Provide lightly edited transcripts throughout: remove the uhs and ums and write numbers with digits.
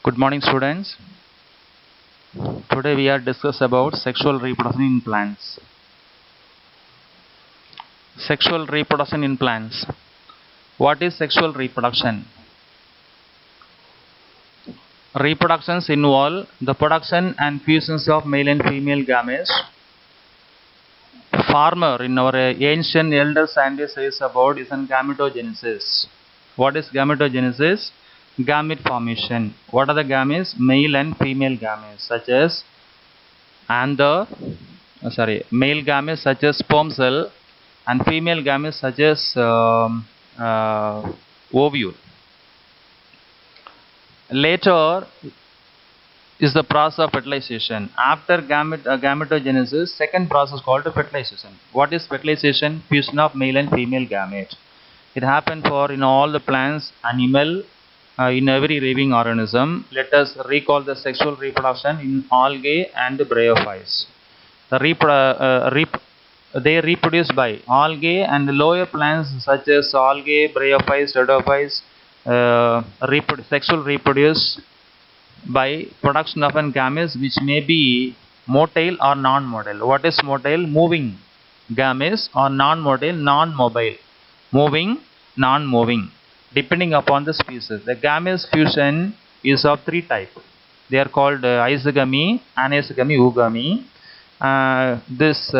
Good morning, students. Today we are discuss about sexual reproduction in plants. Sexual reproduction in plants. What is sexual reproduction? Reproductions involve the production and fusions of male and female gametes. Farmer in our ancient elder scientists says about is an gametogenesis. What is gametogenesis? Gamete formation. What are the gametes? Male and female gametes, such as male gametes such as sperm cell and female gametes such as ovule. Later is the process of fertilization. After gametogenesis, second process called fertilization. What is fertilization? Fusion of male and female gametes. It happens in all the plants, animal, in every living organism. Let us recall the sexual reproduction in algae and bryophytes. They reproduce by algae, and lower plants such as algae, bryophytes, pteridophytes sexual reproduce by production of an gametes which may be motile or non-motile. What is motile? Moving gametes, or non-motile, non-mobile. Moving, non-moving, depending upon the species. The gametes fusion is of three types. They are called isogamy, anisogamy, oogamy. This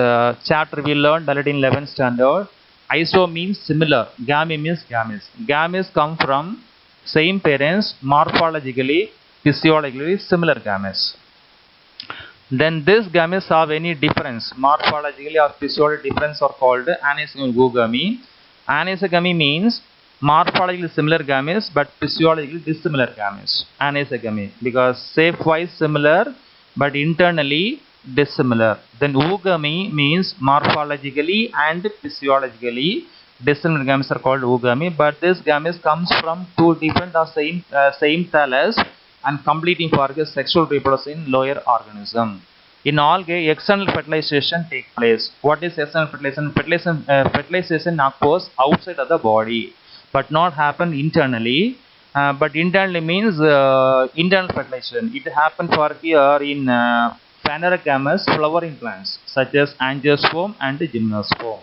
chapter we learned already in 11th standard. Iso means similar, gamy means gametes. Gametes come from same parents, morphologically, physiologically similar gametes. Then these gametes have any difference, morphologically or physiologically difference, are called anisogamy, oogamy. Anisogamy means morphologically similar gametes but physiologically dissimilar gametes. Anisogamy, because shape-wise similar but internally dissimilar. Then oogamy means morphologically and physiologically dissimilar gametes are called oogamy, but this gametes comes from two different or same thallus and completing for sexual reproduction in lower organism. In algae, external fertilization takes place. What is external fertilization? Fertilization occurs outside of the body, but not happen internally. But internally means internal fertilization. It happens for here in phanerogamous flowering plants such as angiosperm and gymnosperm.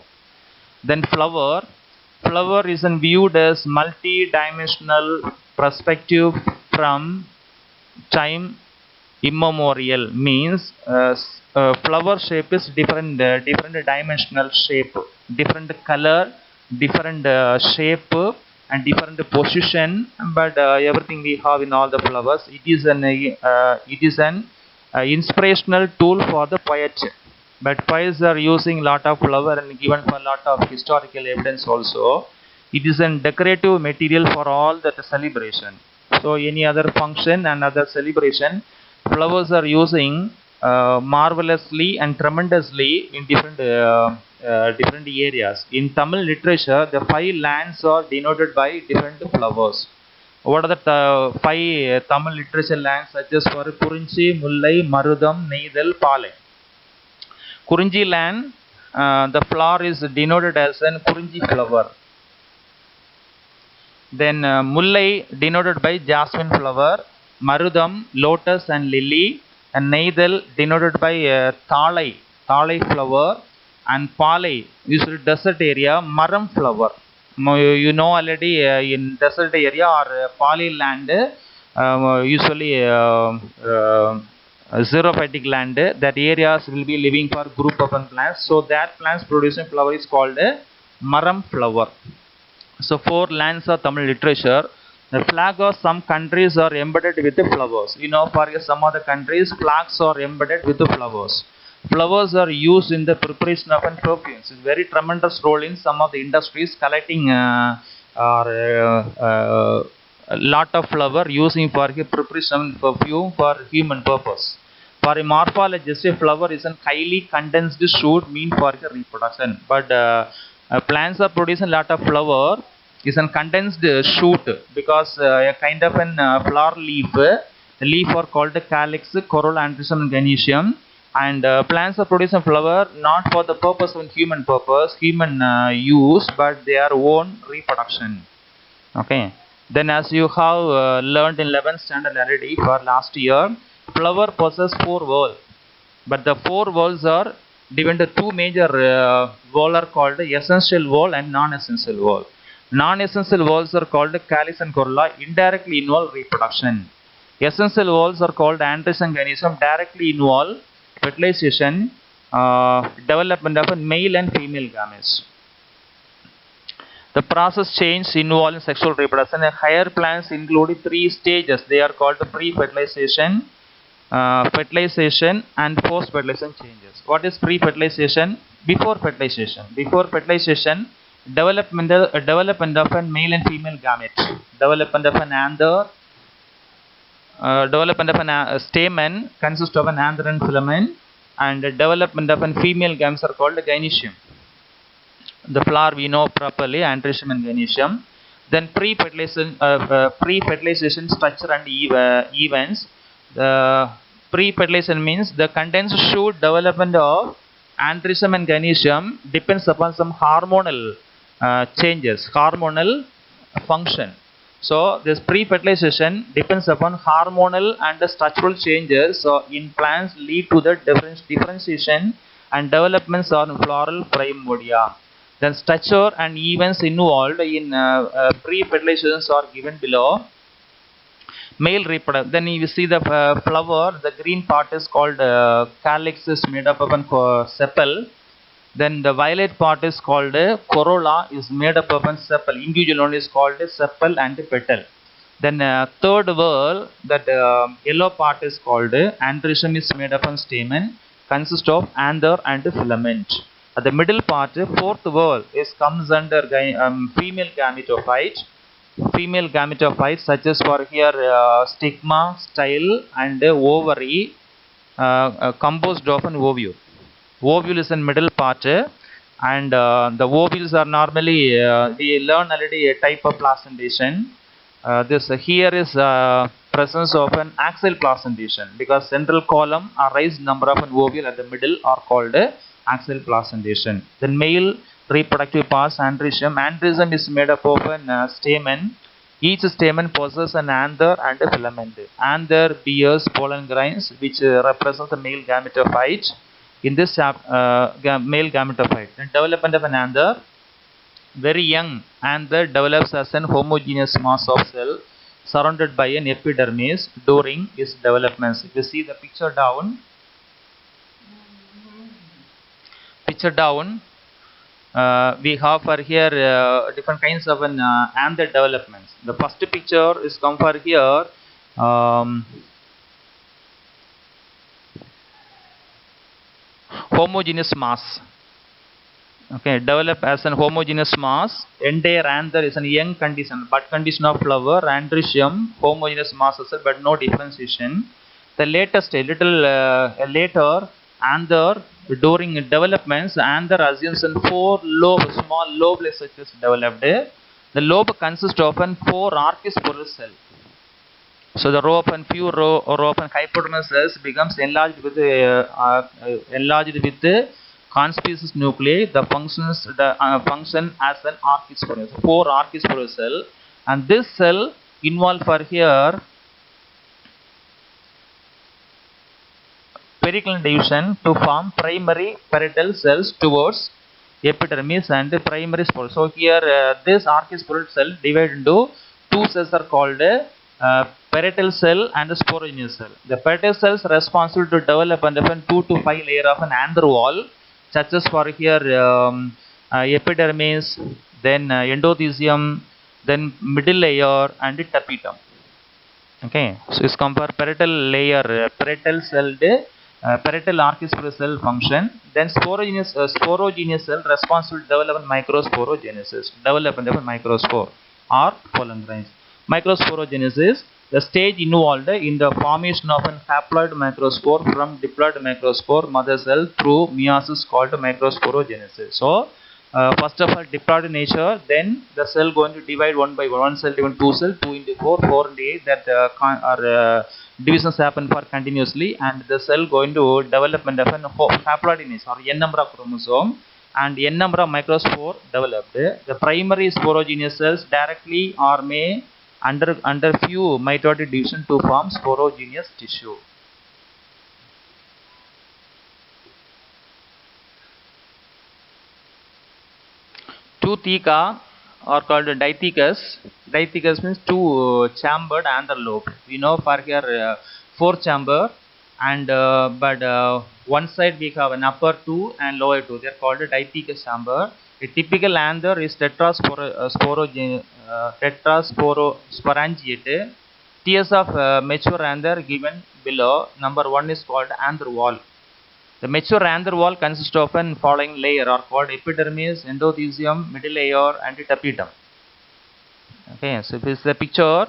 Then flower is viewed as multi-dimensional perspective from time immemorial. Means flower shape is different dimensional shape, different color, different shape and different position, but everything we have in all the flowers. It is an inspirational tool for the poet, but poets are using lot of flower and given for lot of historical evidence also. It is a decorative material for all that celebration. So any other function and other celebration, flowers are using marvelously and tremendously in different areas. In Tamil literature, the 5 lands are denoted by different flowers. What are the 5 Tamil literature lands? Such as for Kurinchi, Mullai, Marudam, Neidal, Palai. Kurinchi land, the flower is denoted as an Kurinchi flower. Then Mullai denoted by jasmine flower, Marudam, lotus and lily, and Neidal denoted by Thalai flower, and Palai, usually desert area, Maram flower. You know already in desert area or Palai land, usually xerophytic land, that areas will be living for group of plants. So that plants producing flower is called a Maram flower. So 4 lands of Tamil literature. The flag of some countries are embedded with the flowers. You know, for some other countries, flags are embedded with the flowers. Flowers are used in the preparation of perfumes. It's very tremendous role in some of the industries, collecting a lot of flower using for preparation of perfume for human purpose. For a morphologist, a flower is a highly condensed shoot mean for reproduction. But plants are producing a lot of flower is a condensed shoot, because a kind of an flower leaf. The leaf are called calyx, corolla, androecium, and gynoecium. And plants are producing flower not for the purpose of human use, but their own reproduction. Okay. Then as you have learned in 11th standard already for last year, flower possesses 4 whorls. But the 4 whorls are divided into 2 major whorls are called essential whorl and non-essential whorl. Non-essential whorls are called calyx and corolla, indirectly involve reproduction. Essential whorls are called androgens and gynoecium, directly involve fertilization, development of male and female gametes. The process change involved in sexual reproduction. Higher plants include 3 stages. They are called pre-fertilization, fertilization and post-fertilization changes. What is pre-fertilization? Before fertilization. Before fertilization, development of a male and female gamete. Development of an anther. Development of a stamen consists of an anther and filament, and development of a female gametes are called gynoecium. The flower we know properly, androecium and gynoecium. Then pre-fertilization structure and events. The pre-fertilization means the condensed shoot development of androecium and gynoecium depends upon some hormonal changes, hormonal function. So this pre-fertilization depends upon hormonal and structural changes. So in plants lead to the differentiation and developments on floral primordia. Then structure and events involved in pre-fertilizations are given below. Male reproduction. Then you see the flower. The green part is called calyx, is made up of a sepal. Then the violet part is called corolla, is made up of a sepal. Individual one is called sepal and petal. Then third whorl, that yellow part is called androecium, is made up of stamen, consists of anther and filament. At the middle part, fourth whorl comes under female gametophyte. Female gametophytes such as for here stigma, style and ovary, composed of an ovule. Ovule is in middle part, and the ovules are normally we learn already a type of placentation. This here is presence of an axial placentation, because central column or raised number of an ovule at the middle are called axial placentation. Then male reproductive parts, androecium. Androecium is made up of an stamen. Each stamen possesses an anther and a filament. Anther bears pollen grains which represents the male gametophyte. In this male gametophyte, the development of an anther, very young anther develops as an homogeneous mass of cell surrounded by an epidermis during its development. If you see the picture down, we have for here different kinds of an anther developments. The first picture is come for here. Homogeneous mass. Okay, develop as an homogeneous mass. Entire anther is a young condition, but condition of flower, androecium, homogeneous mass cell, but no differentiation. The latest, a little later, anther during developments, anther assumes in 4 small lobeless structures developed. The lobe consists of 4 archisporal cells. So the row of hypodermal cells becomes enlarged with the conspecies nuclei. The function as an archisporal. 4 archisporal cell, and this cell involved for here periclin division to form primary parietal cells towards epidermis and primary spore. So here this archisporal cell divided into 2 cells are called parietal cell and sporogenous cell. The parietal cells responsible to develop under 2 to 5 layer of an anther wall, such as for here epidermis, then endothelium, then middle layer and tapetum. Okay, so it's compare parietal layer, parietal cell, parietal archisporal cell function. Then sporogenous cell responsible to develop microsporogenesis, development of microspore or pollen grains. Microsporogenesis, the stage involved in the formation of an haploid microspore from diploid microspore mother cell through meiosis called microsporogenesis. So first of all diploid nature, then the cell going to divide one by one cell divided 2 cell, 2 into 4, 4 into 8, that divisions happen for continuously, and the cell going to development of an haploid nature or n number of chromosome and n number of microspore developed. The primary sporogenous cells directly or may under few mitotic division to form sporogenous tissue. Two theca are called dithecus. Dithecus means two chambered anther lobe. We know for here four chamber, and but one side we have an upper two and lower two. They are called dithecus chamber. A typical anther is tetrasporangiate. Tiers of mature anther given below. Number one is called anther wall. The mature anther wall consists of an following layer are called epidermis, endothelium, middle layer, and tapetum. Okay, so this is the picture.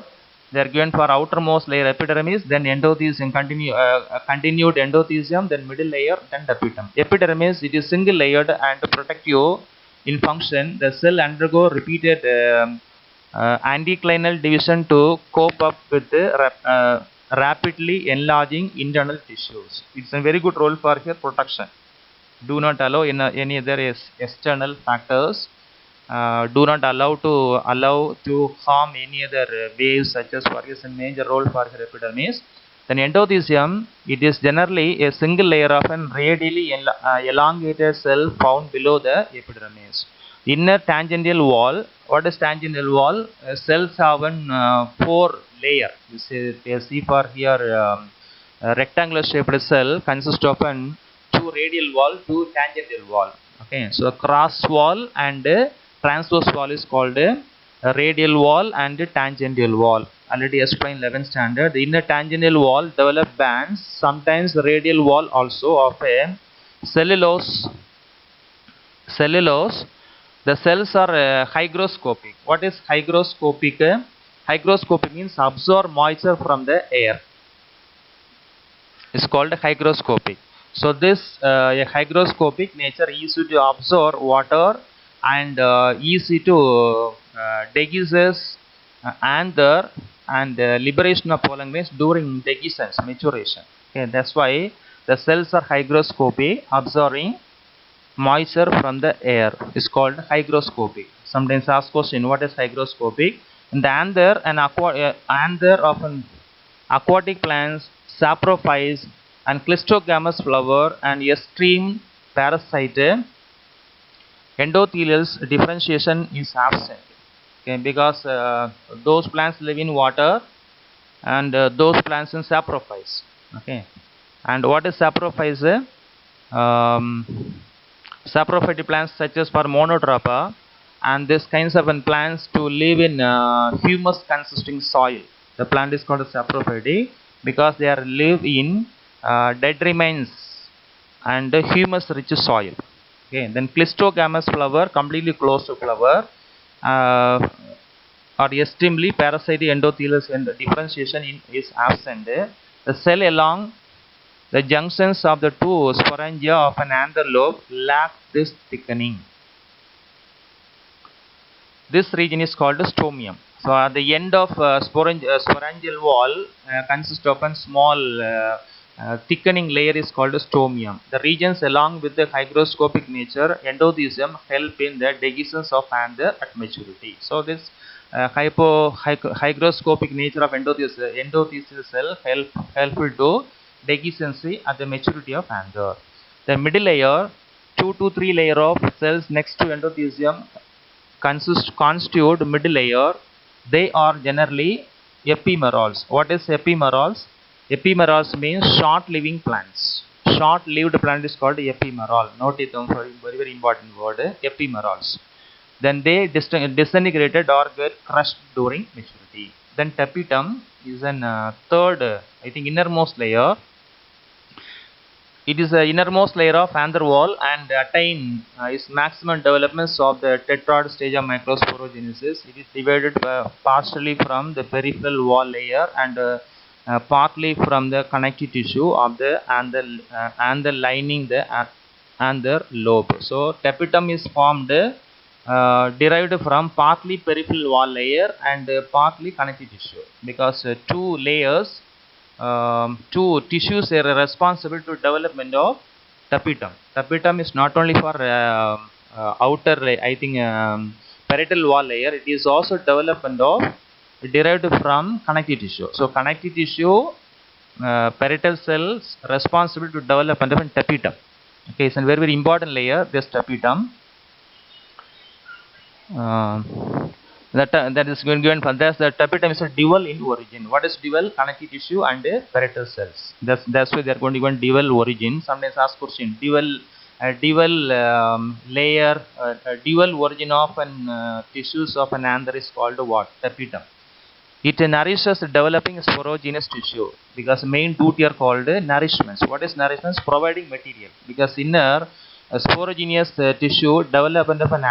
They are given for outermost layer epidermis, then endothelium, continued endothelium, then middle layer, then tapetum. Epidermis, it is single layered and protective in function. The cell undergo repeated anticlinal division to cope up with the rapidly enlarging internal tissues. It's a very good role for here protection. Do not allow any other external factors. Do not allow to harm any other waves, such as for a major role for epidermis. Then endothelium, it is generally a single layer of an radially elongated cell found below the epidermis. Inner tangential wall. What is tangential wall? Cells have an four layer. You see for here a rectangular shaped cell consists of an two radial wall, two tangential wall. Okay, so a cross wall and transverse wall is called a radial wall and a tangential wall. Already explained 11th standard. The inner tangential wall develop bands, sometimes the radial wall also of a cellulose. The cells are hygroscopic. What is hygroscopic? Hygroscopic means absorb moisture from the air. It's called hygroscopic. So this a hygroscopic nature is to absorb water and easy to dehiscence anther and liberation of pollen grains during dehiscence, maturation. Okay, that's why the cells are hygroscopic, absorbing moisture from the air is called hygroscopic. Sometimes ask question, what is hygroscopic? In the anther, anther of an aquatic plants, saprophytes and clistogamous flower and extreme parasite, endothelial differentiation is absent. Okay, because those plants live in water and those plants in saprophytes. Okay, and what is saprophytes? Saprophyte plants such as for monotropa, and these kinds of plants to live in humus consisting soil. The plant is called a saprophyte because they are live in dead remains and humus rich soil. Okay, then clistogamous flower, completely closed flower, or extremely parasite endothelial and differentiation is absent. The cell along the junctions of the two sporangia of an anther lobe lack this thickening. This region is called stomium. So at the end of sporangial wall consists of a small thickening layer is called stomium. The regions along with the hygroscopic nature endothelium help in the dehiscence of anther at maturity. So this hygroscopic nature of endothelial cell helpful to dehiscence at the maturity of anther. The middle layer, 2 to 3 layer of cells next to endothelium constitute middle layer. They are generally epimerals. What is epimerals? Epimerals means short-living plants. Short-lived plant is called epimeral. Note it down for very important word, epimerals. Then they disintegrated or get crushed during maturity. Then tapetum is an third, I think, innermost layer. It is the innermost layer of anther wall and attain its maximum developments of the tetrad stage of microsporogenesis. It is divided partially from the peripheral wall layer and partly from the connective tissue of the anther lining the anther lobe. So tapetum is formed derived from partly peripheral wall layer and partly connective tissue, because two layers, two tissues are responsible to development of tapetum. Tapetum is not only for outer, I think, parietal wall layer. It is also development of derived from connective tissue. So connective tissue, parietal cells responsible to develop tapetum. Okay, it's a very very important layer, this tapetum. That is given for this. The tapetum is a dual in origin. What is dual? Connective tissue and parietal cells. That's why they are going to give dual origin. Sometimes ask question dual layer, dual origin of an tissues of an anther is called what? Tapetum. It nourishes developing sporogenous tissue because main duty are called nourishments. What is nourishments? Providing material, because inner sporogenous tissue development of an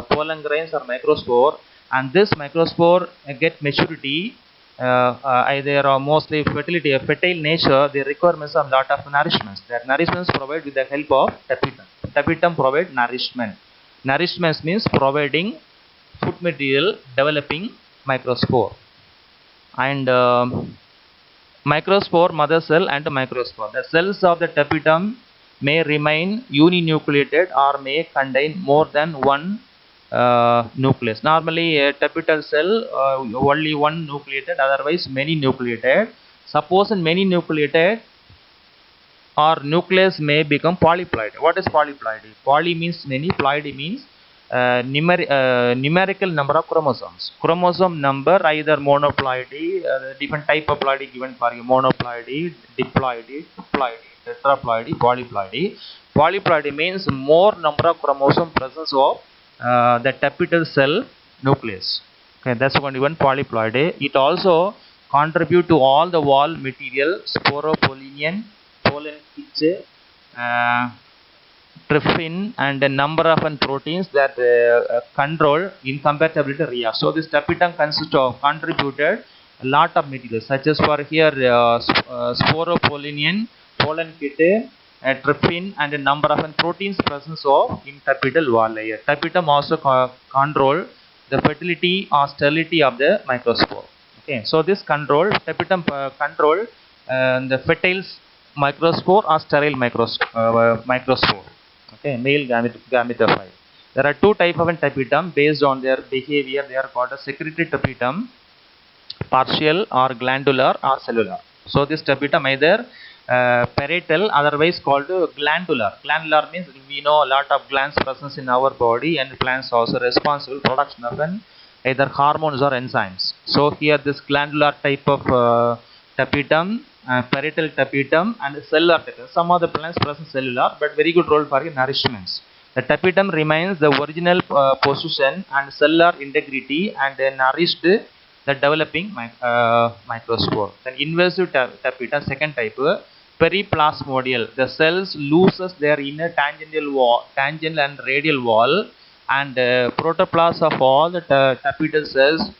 pollen grains or microspore, and this microspore get maturity, either or mostly fertility, fertile nature. They require a lot of nourishments. That nourishments provide with the help of tapetum. Tapetum provide nourishment. Nourishments means providing food material, developing microspore. And microspore, mother cell and microspore. The cells of the tapetum may remain uninucleated or may contain more than one nucleus. Normally a tapetal cell only one nucleated, otherwise many nucleated. Suppose in many nucleated or nucleus may become polyploid. What is polyploidy? Poly means many, ploidy means numerical number of chromosomes. Chromosome number either monoploidy, different type of ploidy given for you: monoploidy, diploidy, triploidy, tetraploidy, polyploidy. Polyploidy means more number of chromosome presence of the tapetal cell nucleus. Okay, that's one polyploidy. It also contribute to all the wall material: sporopollinean, pollen pitch, trypsin, and a number of proteins that control incompatibility reaction. So this tapetum consists of contributed a lot of materials, such as for here sporopollinean, pollen kit, trypsin, and a number of proteins presence of in tapetal wall layer. Tapetum also control the fertility or sterility of the microspore. Okay, so this control tapetum control the fertile microspore or sterile microspore. Okay, male gametophyte. There are two types of tapetum based on their behavior. They are called a secretory tapetum, partial or glandular or cellular. So this tapetum either parietal, otherwise called glandular. Glandular means we know a lot of glands presence in our body, and glands also responsible production of either hormones or enzymes. So here this glandular type of tapetum, parietal tapetum, and cellular tapetum. Some of the plants present cellular, but very good role for nourishments. The tapetum remains the original position and cellular integrity, and nourished the developing microspore. Then invasive tapetum, second type, periplasmodial. The cells loses their inner tangential wall, tangential and radial wall, and protoplasm of all the tapetal cells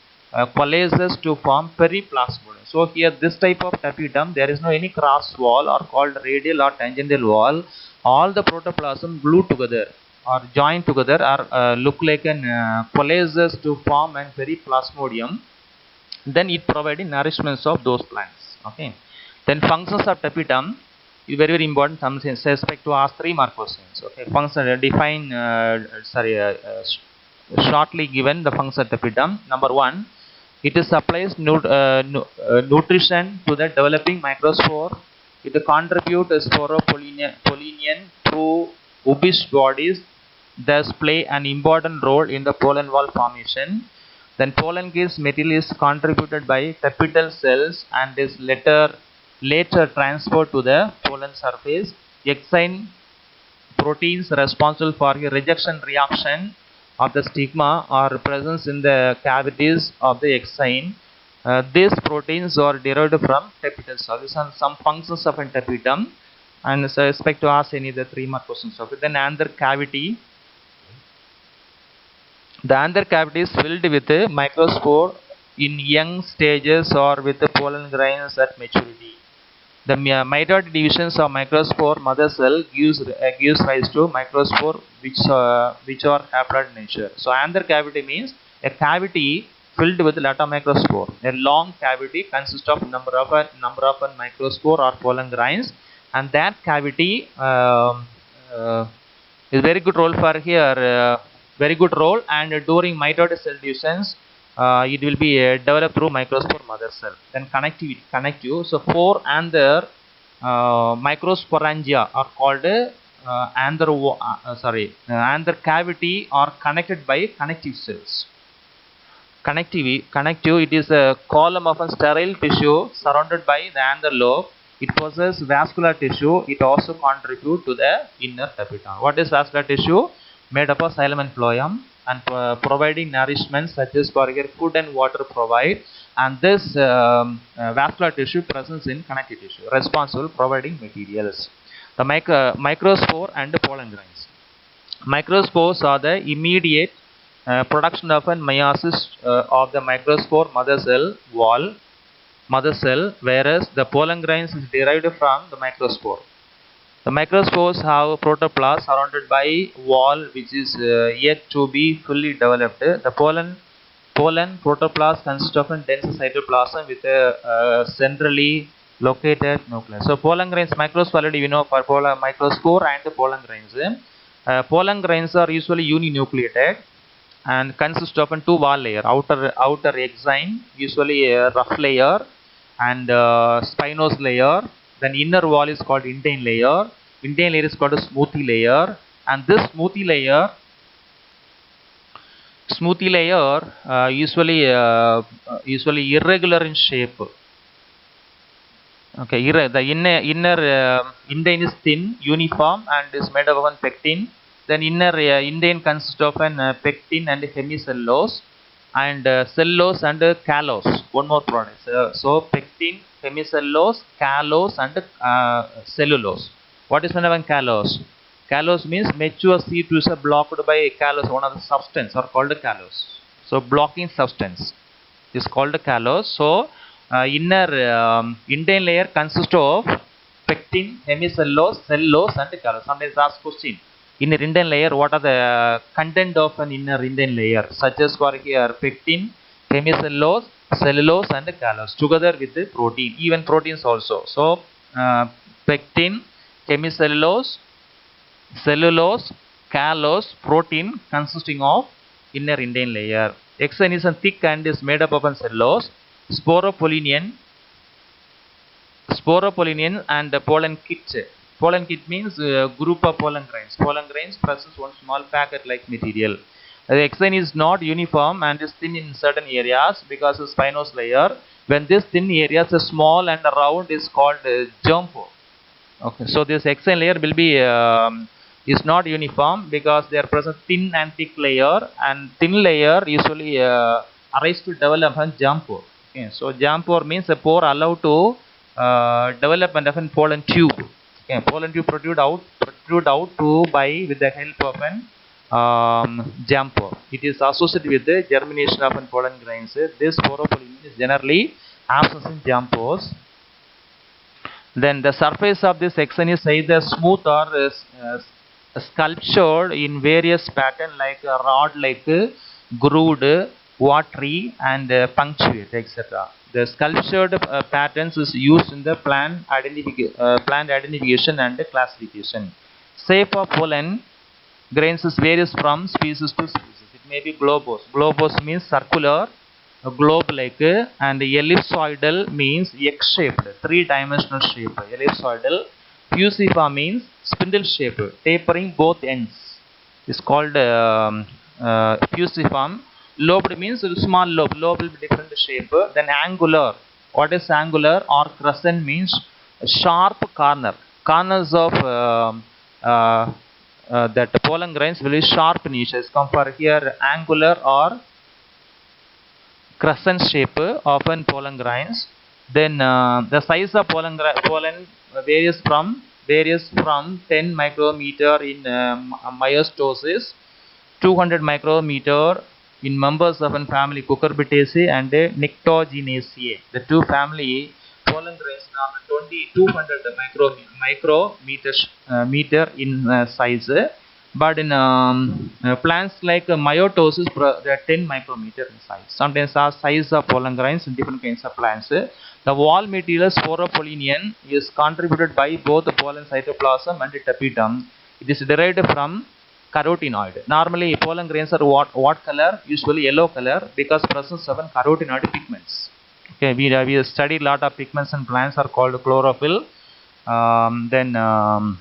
coalesces to form periplasmodial. So here this type of tapetum, there is no any cross wall or called radial or tangential wall. All the protoplasm glued together or joined together or look like an coalesces to form an periplasmodium. Then it providing nourishments of those plants. Okay. Then functions of tapetum is very very important. Some suspect to ask 3 mark questions. Okay. Function define shortly given the function of tapetum. Number 1. It supplies nutrition to the developing microspore. It contributes sporopollinean through ubish bodies, thus play an important role in the pollen wall formation. Then pollen gas material is contributed by tapetal cells and is later transferred to the pollen surface. Exine proteins responsible for rejection reaction of the stigma are present in the cavities of the exine. These proteins are derived from tapetal cells. These are some functions of tapetum, and so I expect to ask any of the 3 mark questions of it. Then anther cavity. The anther cavity is filled with a microspore in young stages or with the pollen grains at maturity. The mitotic divisions of microspore mother cell gives rise to microspore which are haploid in nature. So anther cavity means a cavity filled with a lot of microspore. A long cavity consists of number of microspore or pollen grains, and that cavity is very good role for here. Very good role, and during mitotic cell divisions, it will be developed through microspore mother cell. Then connective. So 4 anther microsporangia are called anther cavity are connected by connective cells. Connective, it is a column of a sterile tissue surrounded by the anther lobe. It possesses vascular tissue. It also contributes to the inner tapetum. What is vascular tissue? Made up of xylem and phloem and providing nourishment such as for here food and water provide. And this vascular tissue presence in connective tissue responsible providing materials. The microspore and pollen grains. Microspores are the immediate production of an meiosis of the microspore mother cell, whereas the pollen grains is derived from the microspore. The microspores have protoplast surrounded by wall which is yet to be fully developed. The pollen protoplast consists of a dense cytoplasm with a centrally located nucleus. So pollen grains, microspore already we know for microspore and the pollen grains. Pollen grains are usually uninucleated and consist of a two wall layer, outer exine, usually a rough layer, and spinose layer. Then inner wall is called intine layer. Intine layer is called a smoothie layer, and this smoothie layer usually irregular in shape. Okay, the inner intine is thin, uniform, and is made up of pectin. Then inner intine consists of an pectin and hemicellulose, and cellulose and callose. One more product. So pectin, hemicellulose, callose, and cellulose. What is meant by callose? Callose means mature seed is blocked by callose. One of the substance are called callose. So blocking substance is called callose. So inner intine layer consists of pectin, hemicellulose, cellulose, and callose. Sometimes ask question. Inner intine layer, what are the content of an inner intine layer? Such as for here pectin, hemicellulose, cellulose, and callose together with the protein, even proteins also. So pectin, hemicellulose, cellulose, callose, protein consisting of inner intine layer. Exine is thick and is made up of cellulose, sporopollinean and the pollen kit. Pollen kit means group of pollen grains. Pollen grains presents one small packet-like material. The exine is not uniform and is thin in certain areas because of spinose layer. When this thin areas are small and round is called germ pore. Okay, so this exine layer will be is not uniform because they are present thin and thick layer, and thin layer usually arise to develop a germ pore. Okay, so germ pore means a pore allowed to development of a pollen tube. Okay, pollen tube protrude out with the help of an germ pore. It is associated with the germination of pollen grains. This sporopollen is generally absent in germ pores. Then the surface of this exine is either smooth or sculptured in various patterns like rod-like, grooved, watery, and punctuate, etc. The sculptured patterns is used in the plant identification and classification. Shape of pollen grains varies from species to species. It may be globose. Globose means circular, globe-like, and ellipsoidal means X-shaped, three-dimensional shape. Ellipsoidal. Fusiform means spindle-shaped, tapering both ends. It's called fusiform. Lobed means small lobe. Lobe will be different shape. Then angular. What is angular or crescent means sharp corner. Corners of that pollen grains will be sharp niches. Come for here angular or crescent shape of pollen grains. Then the size of pollen varies from 10 micrometer in myostosis, 200 micrometer in members of a family Cucurbitaceae and Nyctogenaceae. The two family pollen grains are 200 micrometer in size, but in plants like myotosis they are 10 micrometer in size. Sometimes the size of pollen grains in different kinds of plants. The wall material sporopollinean is contributed by both the pollen cytoplasm and the tapetum. It is derived from carotenoid. Normally pollen grains are what color? Usually yellow color, because presence of carotenoid pigments. Okay, we studied lot of pigments in plants are called chlorophyll, carotenoid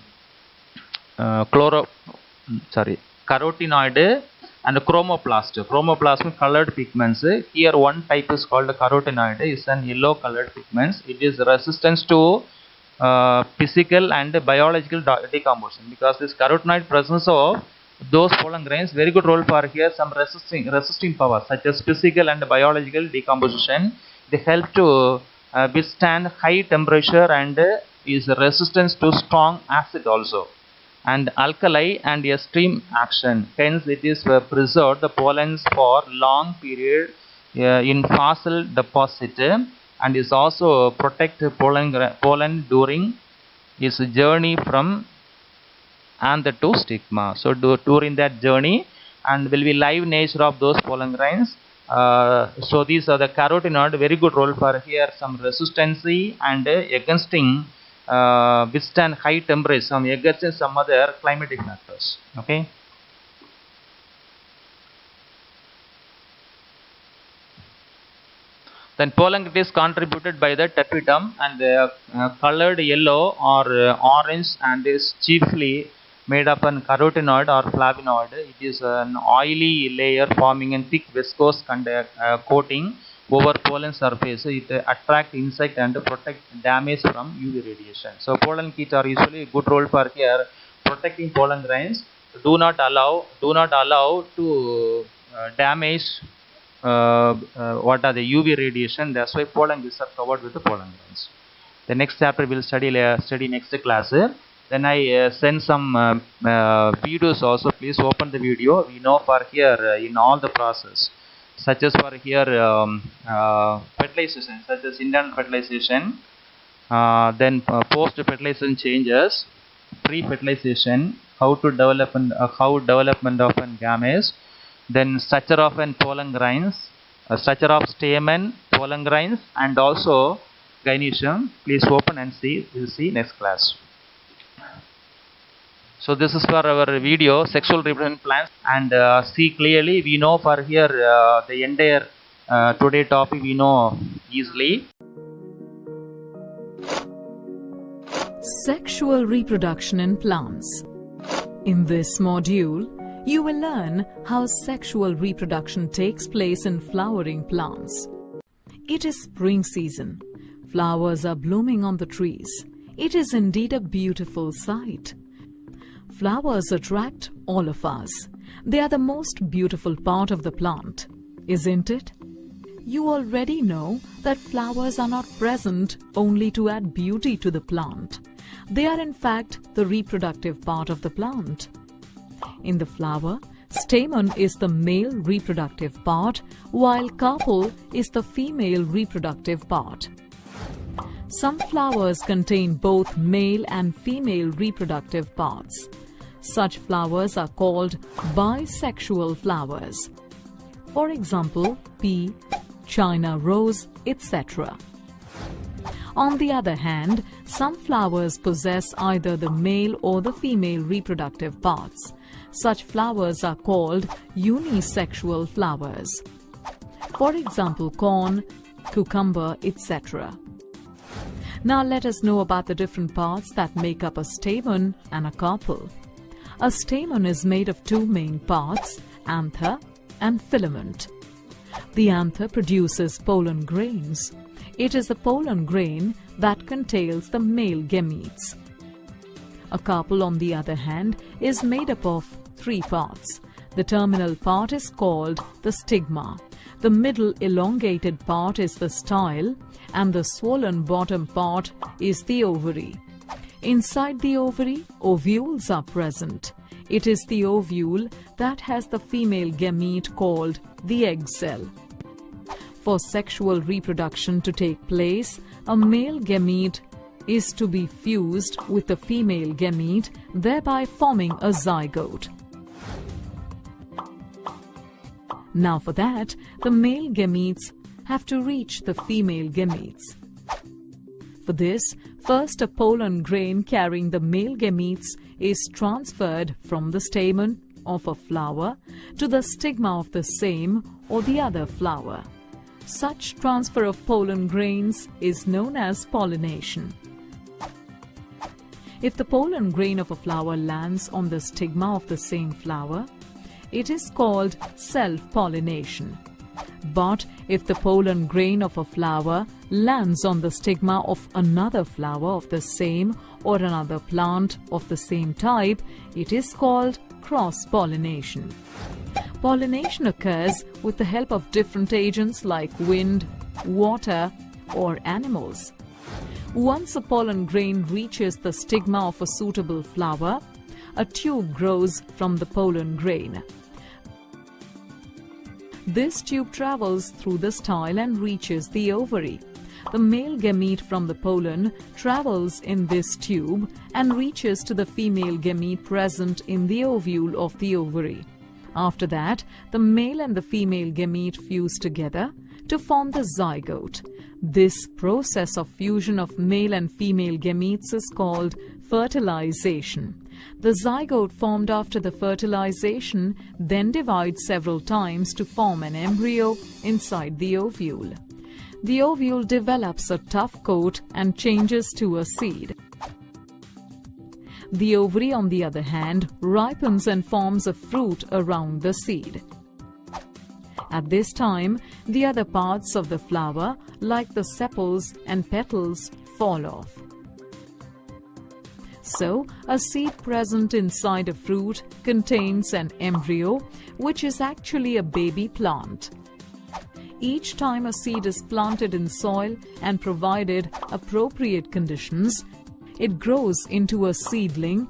and chromoplast. Chromoplast colored pigments. Here one type is called carotenoid, is an yellow colored pigments. It is resistant to physical and biological decomposition, because this carotenoid presence of those pollen grains very good role for here some resisting power such as physical and biological decomposition. They help to withstand high temperature and is resistant to strong acid also, and alkali and extreme action. Hence it is preserved the pollens for long period in fossil deposit, and is also protect pollen during its journey from anther to stigma. So during that journey, and will be live nature of those pollen grains. So these are the carotenoid, very good role for here some resistancy and against withstand high temperature, some against some other climatic factors. Okay. Then pollen is contributed by the tapetum, and colored yellow or orange, and is chiefly made up an carotenoid or flavonoid. It is an oily layer forming a thick viscose coating over pollen surface. It attracts insect and protect damage from UV radiation. So pollen kits are usually a good role for here protecting pollen grains. Do not allow to damage what are the UV radiation. That's why pollen kits are covered with the pollen grains. The next chapter we'll study next class. Then I send some videos also. Please open the video. We know for here in all the process, such as for here fertilization, such as internal fertilization, then post fertilization changes, pre-fertilization, how to develop and how development of an gametes, then structure of an pollen grains, structure of stamen, pollen grains, and also gynoecium. Please open and see. We'll see next class. So this is for our video sexual reproduction plants, and see clearly. We know for here the entire today topic we know easily. Sexual reproduction in plants. In this module, you will learn how sexual reproduction takes place in flowering plants. It is spring season. Flowers are blooming on the trees. It is indeed a beautiful sight. Flowers attract all of us. They are the most beautiful part of the plant, isn't it? You already know that flowers are not present only to add beauty to the plant. They are in fact the reproductive part of the plant. In the flower, stamen is the male reproductive part, while carpel is the female reproductive part. Some flowers contain both male and female reproductive parts. Such flowers are called bisexual flowers. For example, pea, China rose, etc. On the other hand, some flowers possess either the male or the female reproductive parts. Such flowers are called unisexual flowers. For example, corn, cucumber, etc. Now let us know about the different parts that make up a stamen and a carpel. A stamen is made of two main parts, anther and filament. The anther produces pollen grains. It is the pollen grain that contains the male gametes. A carpel, on the other hand, is made up of three parts. The terminal part is called the stigma. The middle elongated part is the style, and the swollen bottom part is the ovary. Inside the ovary, ovules are present. It is the ovule that has the female gamete called the egg cell. For sexual reproduction to take place, a male gamete is to be fused with the female gamete, thereby forming a zygote. Now for that, the male gametes have to reach the female gametes. For this, first a pollen grain carrying the male gametes is transferred from the stamen of a flower to the stigma of the same or the other flower. Such transfer of pollen grains is known as pollination. If the pollen grain of a flower lands on the stigma of the same flower, it is called self-pollination. But if the pollen grain of a flower lands on the stigma of another flower of the same or another plant of the same type, it is called cross-pollination. Pollination occurs with the help of different agents like wind, water, or animals. Once a pollen grain reaches the stigma of a suitable flower, a tube grows from the pollen grain. This tube travels through the style and reaches the ovary. The male gamete from the pollen travels in this tube and reaches to the female gamete present in the ovule of the ovary. After that, the male and the female gamete fuse together to form the zygote. This process of fusion of male and female gametes is called fertilization. The zygote formed after the fertilization then divides several times to form an embryo inside the ovule. The ovule develops a tough coat and changes to a seed. The ovary, on the other hand, ripens and forms a fruit around the seed. At this time, the other parts of the flower, like the sepals and petals, fall off. So, a seed present inside a fruit contains an embryo, which is actually a baby plant. Each time a seed is planted in soil and provided appropriate conditions, it grows into a seedling